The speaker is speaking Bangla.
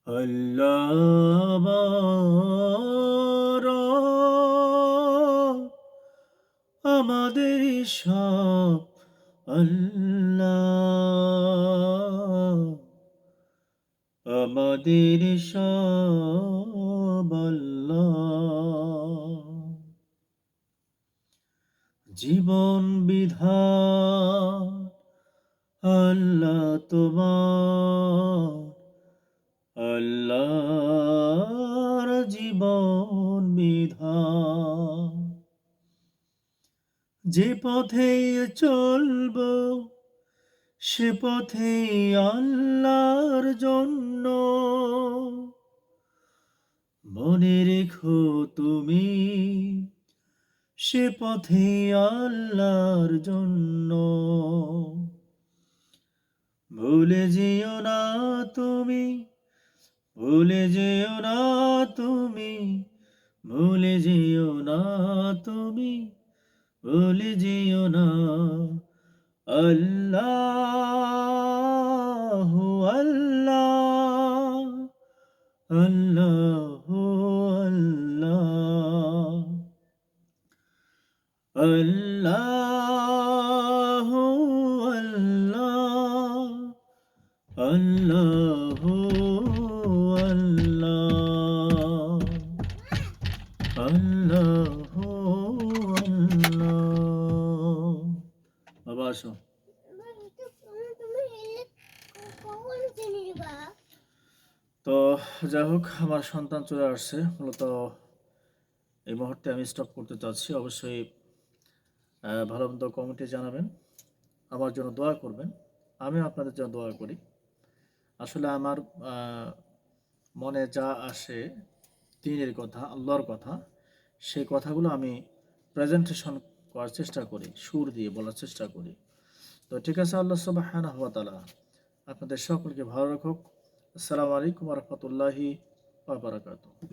আল্লাহ আমাদের সব আল্লাহ, আমাদের সব আল্লাহ। জীবন বিধান আল্লাহ তোমার, আল্লাহর জীবন বিধান। যে পথে চলব সে পথে আল্লাহর জন্য, মনে রেখো তুমি সে পথে আল্লাহর জন্য। ভুলে যেও না তুমি, ভুলে যেও না তুমি, ভুলে যেও না তুমি, ভুলে যেও না আল্লাহ আল্লাহ, আল্লাহ আল্লাহ, আল্লাহ আল্লাহ, আল্লাহ আল্লাহ, আল্লাহ। বাবা আসো। তো যাই হোক, আমার সন্তান চলে আসছে। মূলত এই মুহূর্তে আমি স্টপ করতে চাচ্ছি। অবশ্যই ভালো মন্দ কমেন্টে জানাবেন, আমার জন্য দোয়া করবেন, আমিও আপনাদের জন্য দোয়া করি। আসলে আমার মনে যা আসে দ্বীনের কথা, আল্লাহর কথা, সেই কথাগুলো আমি প্রেজেন্টেশন করার চেষ্টা করি, সুর দিয়ে বলার চেষ্টা করি। তো ঠিক আছে, আল্লাহ সুবহানাহু ওয়া তাআলা আপনাদের সকলকে ভালো রাখুক। আসসালামু আলাইকুম ওয়া রাহমাতুল্লাহি ওয়া বারাকাতুহু।